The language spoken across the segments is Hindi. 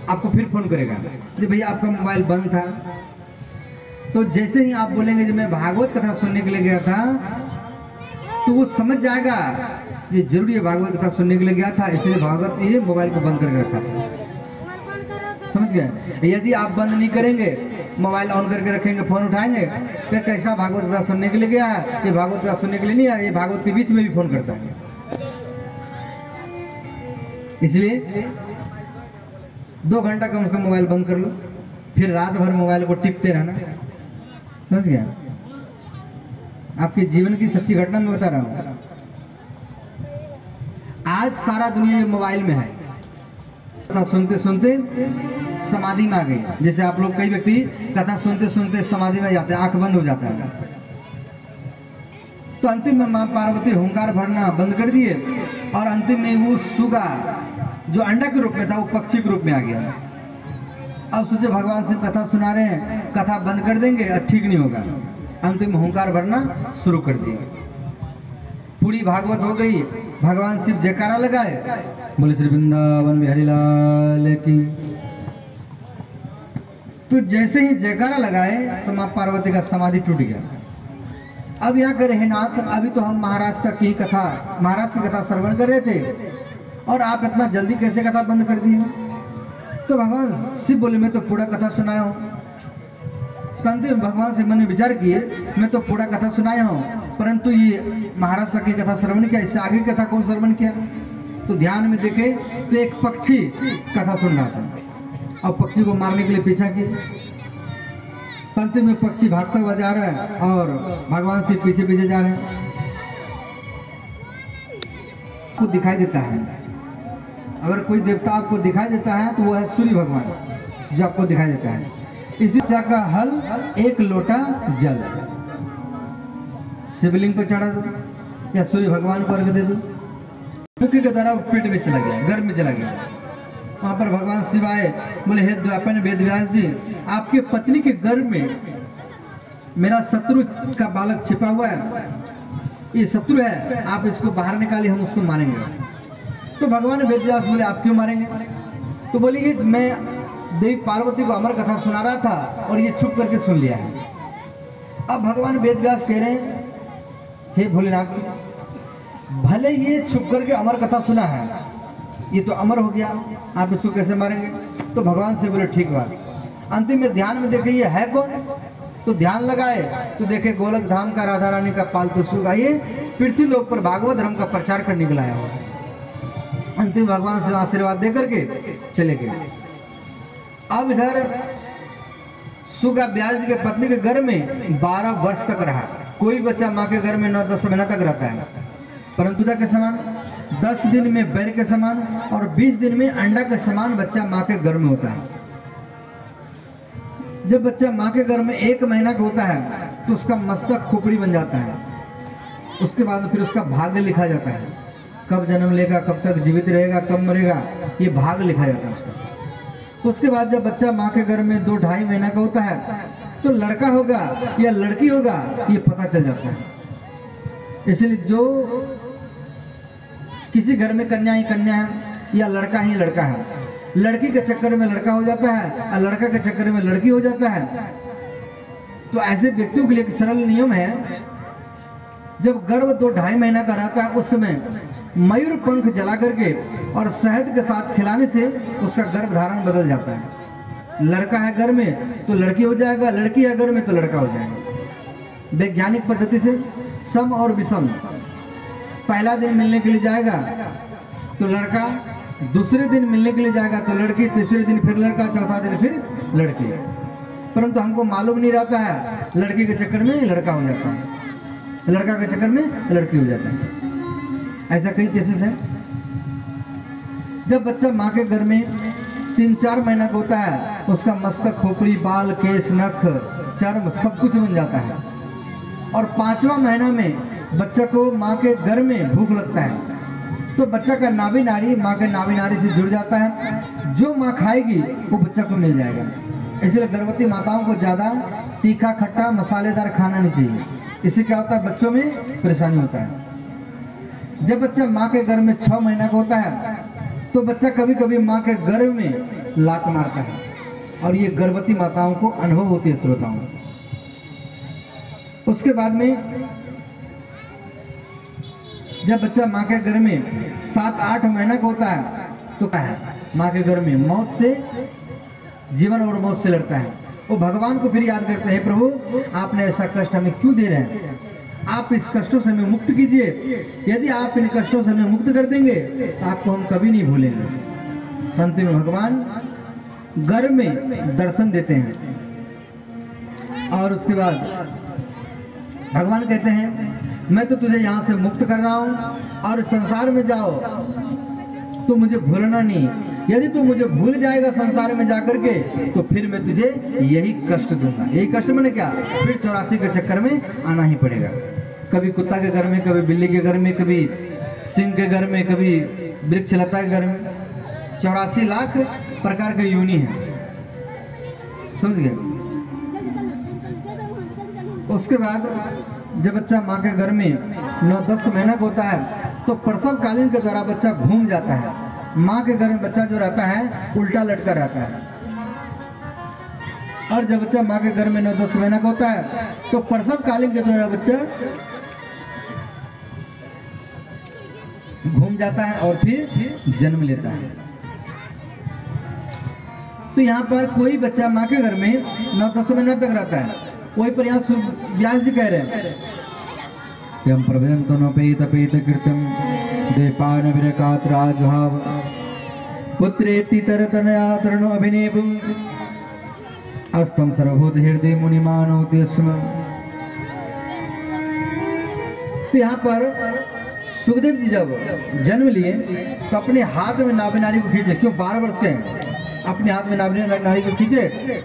आपको फिर फोन करेगा कि भैया आपका मोबाइल बंद था। तो जैसे ही आप बोलेंगे कि मैं भागवत कथा सुनने के लिए गया था, तो वो समझ जाएगा ये जरूरी है भागवत कथा सुनने के लिए गया था, इसलिए भागवत ये मोबाइल को बंद करके रखा था। समझ गए? यदि आप बंद नहीं करेंगे, मोबाइल ऑन करके रखेंगे, फोन उठाएंगे, फिर कैसा भागवत कथा सुनने के लिए गया है, ये भागवत कथा सुनने के लिए नहीं आया, ये भागवत के बीच में भी फोन करता है। इसलिए 2 घंटा कम से कम मोबाइल बंद कर लो, फिर रात भर मोबाइल को टिपते रहना। समझ गया? आपके जीवन की सच्ची घटना मैं बता रहा हूं। आज सारा दुनिया ये मोबाइल में है, कथा सुनते सुनते समाधि में आ गई। जैसे आप लोग, कई व्यक्ति कथा सुनते सुनते समाधि में जाते हैं, आंख बंद हो जाता है। तो अंतिम में मां पार्वती हुंकार भरना बंद कर दिए, और अंतिम में वो सुगा जो अंडा के रूप में था वो पक्षी के रूप में आ गया। अब सोचे भगवान से कथा सुना रहे हैं, कथा बंद कर देंगे, ठीक नहीं होगा। अंतिम में हुंकार भरना शुरू कर दिए। पूरी भागवत हो गई, भगवान शिव जयकारा लगाए, बोले श्री वृंदावन बिहारी लाल की। तो जैसे ही जयकारा लगाए तो मां पार्वती का समाधि टूट गया। अब यहाँ कर रहे नाथ, अभी तो हम महाराष्ट्र की कथा श्रवण कर रहे थे, और आप इतना जल्दी कैसे कथा बंद कर दिए? तो भगवान शिव बोले मैं तो पूरा कथा सुनाया हूँ। अंतिम भगवान से मन में विचार किए, मैं तो पूरा कथा सुनाया हूँ, परंतु ये महाराष्ट्र की कथा श्रवण किया, इससे आगे कथा कौन श्रवण किया? तो ध्यान में देखे तो एक पक्षी कथा सुन रहा था, और पक्षी को मारने के लिए पीछा किया। अंतिम में पक्षी भागता हुआ जा रहा है, और भगवान से पीछे पीछे जा रहे हैं। आपको दिखाई देता है, अगर कोई देवता आपको दिखाई देता है तो वो है सूर्य भगवान जो आपको दिखाई देता है। इसी से का हल 1 लोटा जल शिवलिंग पर चढ़ा दो या सूर्य भगवान को अर्घ दे दो। मुख्य के द्वारा पेट में चला गया, गर्भ में चला गया। वहां पर भगवान शिव आए, बोले हे द्वापर वेद व्यास जी, आपके पत्नी के गर्भ में मेरा शत्रु का बालक छिपा हुआ है, ये शत्रु है, आप इसको बाहर निकालिए, हम उसको मारेंगे। तो भगवान वेद व्यास बोले आप क्यों मारेंगे? तो बोले कि मैं देवी पार्वती को अमर कथा सुना रहा था और ये चुप करके सुन लिया है। अब भगवान वेद व्यास कह रहे हैं हे भोलेनाथ, भले ये छुप करके अमर कथा सुना है, ये तो अमर हो गया, आप इसको कैसे मारेंगे? तो भगवान से बोले ठीक बात। अंतिम में ध्यान में देखे ये है कौन? तो ध्यान लगाए तो देखे गोलक धाम का राधा रानी का पालतू सुगा, ये पृथ्वी लोक पर भागवत धर्म का प्रचार करने के लाया हुआ। अंतिम भगवान से आशीर्वाद दे करके चले गए। अब इधर सुगा ब्यास जी के पत्नी के घर में 12 वर्ष तक रहा। कोई बच्चा माँ के घर में 9-10 महीना तक रहता है, परंतु के समान 10 दिन में बैर के समान और 20 दिन में अंडा के समान बच्चा माँ के घर में होता है। जब बच्चा माँ के घर में 1 महीना का होता है तो उसका मस्तक खोपड़ी बन जाता है। उसके बाद फिर उसका भाग्य लिखा जाता है, कब जन्म लेगा, कब तक जीवित रहेगा, कब मरेगा, ये भाग लिखा जाता है उसका। उसके बाद जब बच्चा माँ के घर में 2-2.5 महीना का होता है तो लड़का होगा या लड़की होगा ये पता चल जाता है। इसलिए जो किसी घर में कन्या ही कन्या है या लड़का ही लड़का है, लड़की के चक्कर में लड़का हो जाता है और लड़का के चक्कर में लड़की हो जाता है। तो ऐसे व्यक्तियों के लिए एक सरल नियम है, जब गर्भ 2-2.5 महीना का रहता है उस समय मयूर पंख जला करके और शहद के साथ खिलाने से उसका गर्भ धारण बदल जाता है। लड़का है घर में तो लड़की हो जाएगा, लड़की है घर में तो लड़का हो जाएगा। वैज्ञानिक पद्धति से सम और विषम, पहला दिन मिलने के लिए जाएगा तो लड़का, दूसरे दिन मिलने के लिए जाएगा तो लड़की, तीसरे दिन फिर लड़का, चौथा दिन फिर लड़की। परंतु हमको मालूम नहीं रहता है, लड़की के चक्कर में लड़का हो जाता है, लड़का के चक्कर में लड़की हो जाता है। ऐसा कई केसेस है। जब बच्चा माँ के घर में 3-4 महीना का होता है उसका मस्तक, खोपड़ी, बाल, केस, नख, चर्म सब कुछ बन जाता है। और 5वां महीना में बच्चा को माँ के घर में भूख लगता है तो बच्चा का नाभि नाड़ी माँ के नाभि नाड़ी से जुड़ जाता है। जो माँ खाएगी वो बच्चा को मिल जाएगा। इसलिए गर्भवती माताओं को ज़्यादा तीखा, खट्टा, मसालेदार खाना नहीं चाहिए। इससे क्या होता है, बच्चों में परेशानी होता है। जब बच्चा माँ के गर्भ में 6 महीना का होता है तो बच्चा कभी कभी माँ के गर्भ में लात मारता है, और ये गर्भवती माताओं को अनुभव होती है श्रोताओं। उसके बाद में जब बच्चा माँ के गर्भ में 7-8 महीना का होता है तो क्या है, माँ के गर्भ में मौत से, जीवन और मौत से लड़ता है। वो भगवान को फिर याद करते हैं, प्रभु आपने ऐसा कष्ट हमें क्यों दे रहे हैं, आप इस कष्टों से हमें मुक्त कीजिए। यदि आप इन कष्टों से हमें मुक्त कर देंगे तो आपको हम कभी नहीं भूलेंगे। अंत में भगवान गर्भ में दर्शन देते हैं, और उसके बाद भगवान कहते हैं मैं तो तुझे यहाँ से मुक्त कर रहा हूँ, और संसार में जाओ तो मुझे भूलना नहीं। यदि तू मुझे भूल जाएगा संसार में जाकर के, तो फिर मैं तुझे यही कष्ट दूंगा। यही कष्ट मैंने क्या, फिर 84 के चक्कर में आना ही पड़ेगा। कभी कुत्ता के घर में, कभी बिल्ली के घर में, कभी सिंह के घर में, कभी वृक्ष लता के घर में। 84 लाख प्रकार के योनि है, समझ गए। उसके बाद जब बच्चा माँ के घर में 9-10 महीना का होता है तो प्रसव कालीन के द्वारा बच्चा घूम जाता है। माँ के घर में बच्चा जो रहता है उल्टा लटका रहता है, और जब बच्चा माँ के घर में 9-10 महीना का होता है तो प्रसव कालीन के द्वारा बच्चा घूम जाता है और फिर जन्म लेता है। तो यहाँ पर कोई बच्चा माँ के घर में 9-10 महीना तक रहता है, वही पर यहाँ व्यास जी कह रहे हैं यम प्रभयंतो न पेत पेत कृतम देपान विरकात राजभाव पुत्रेति तरतनया तरणो अभिनेपम अस्तम सर्वभूत हृदय मुनिमानोति स्म। तो यहाँ पर सुखदेव जी जब जन्म लिए तो अपने हाथ में नाभि नारी को खींचे, क्यों 12 वर्ष के हैं, अपने हाथ में नाभि नारी को खींचे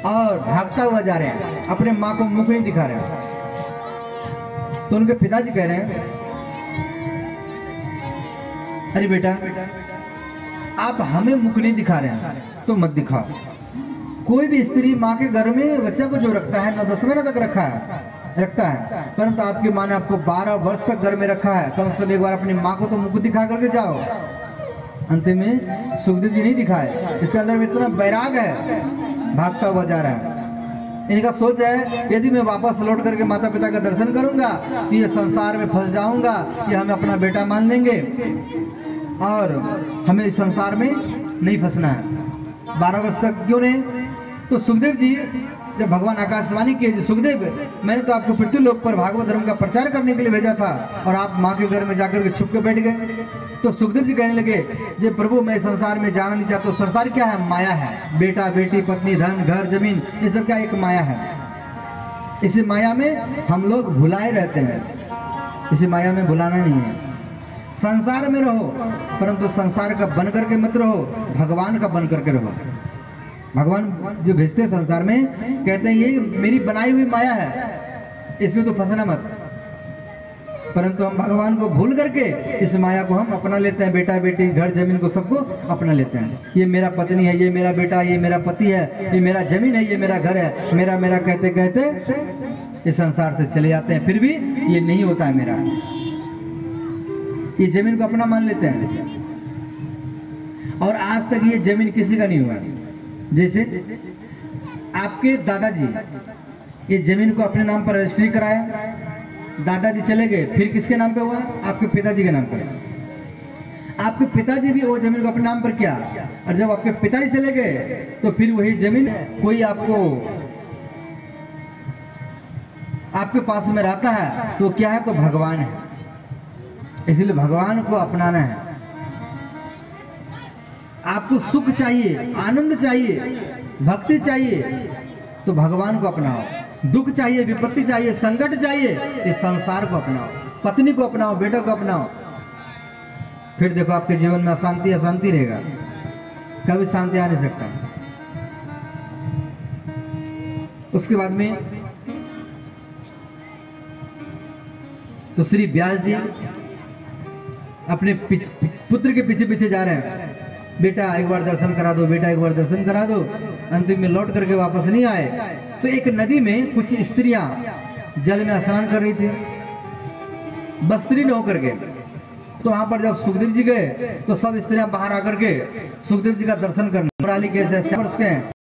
और भागता हुआ जा रहे हैं, अपने माँ को मुख नहीं दिखा रहे हैं। तो उनके पिताजी कह रहे हैं अरे बेटा आप हमें मुख नहीं दिखा रहे हैं तो मत दिखाओ। कोई भी स्त्री माँ के घर में बच्चा को जो रखता है 9-10 महीने तक रखता है, परंतु आपकी माँ ने आपको 12 वर्ष तक घर में रखा है, कम से कम एक बार अपनी माँ को तो मुख दिखा करके जाओ। अंतिम में सुखदेव जी नहीं दिखाए, इसके अंदर में इतना बैराग है, भागता हुआ जा रहा है। इनका सोच है यदि मैं वापस लौट करके माता पिता का दर्शन करूंगा तो ये संसार में फंस जाऊंगा, ये हमें अपना बेटा मान लेंगे और हमें इस संसार में नहीं फंसना है। 12 वर्ष तक क्यों नहीं। तो सुखदेव जी जब भगवान आकाशवाणी किए, सुखदेव मैंने तो आपको पृथ्वीलोक पर भागवत धर्म का प्रचार करने के लिए भेजा था और आप माँ के घर में जाकर के छुप के बैठ गए। तो सुखदेव जी कहने लगे जे प्रभु मैं संसार में जाना नहीं चाहता। संसार क्या है, माया है, बेटा बेटी पत्नी धन घर जमीन ये सब क्या एक माया है। इसी माया में हम लोग भुलाए रहते हैं, इसी माया में भुलाना नहीं है। संसार में रहो परंतु संसार का बन करके मत रहो, भगवान का बन करके रहो। भगवान जो भेजते हैं संसार में कहते हैं ये मेरी बनाई हुई माया है, इसमें तो फंसना मत। परंतु हम भगवान को भूल करके इस माया को हम अपना लेते हैं, बेटा बेटी घर जमीन को सबको अपना लेते हैं। ये मेरा पत्नी है, ये मेरा बेटा, ये मेरा पति है, ये मेरा जमीन है, ये मेरा घर है, मेरा मेरा कहते कहते इस संसार से चले जाते हैं। फिर भी ये नहीं होता है मेरा, ये जमीन को अपना मान लेते हैं और आज तक ये जमीन किसी का नहीं हुआ। जैसे आपके दादाजी ये जमीन को अपने नाम पर रजिस्ट्री कराए, दादाजी चले गए, फिर किसके नाम पे हुआ, आपके पिताजी के नाम पर। आपके पिताजी भी वो जमीन को अपने नाम पर किया और जब आपके पिताजी चले गए तो फिर वही जमीन कोई आपके पास में रहता है तो क्या है, तो भगवान है। इसलिए भगवान को अपनाना है। आपको सुख चाहिए, आनंद चाहिए, भक्ति चाहिए तो भगवान को अपनाओ। दुख चाहिए, विपत्ति चाहिए, संकट चाहिए, इस संसार को अपनाओ, पत्नी को अपनाओ, बेटा को अपनाओ। फिर देखो आपके जीवन में अशांति अशांति रहेगा, कभी शांति आ नहीं सकता। उसके बाद में तो श्री व्यास जी अपने पुत्र के पीछे पीछे जा रहे हैं, बेटा एक बार दर्शन करा दो, बेटा एक बार दर्शन करा दो। अंतिम में लौट करके वापस नहीं आए तो एक नदी में कुछ स्त्रियां जल में स्नान कर रही थी, वस्त्री न होकर के। तो वहां पर जब सुखदेव जी गए तो सब स्त्रियां बाहर आकर के सुखदेव जी का दर्शन करने के 6 वर्ष के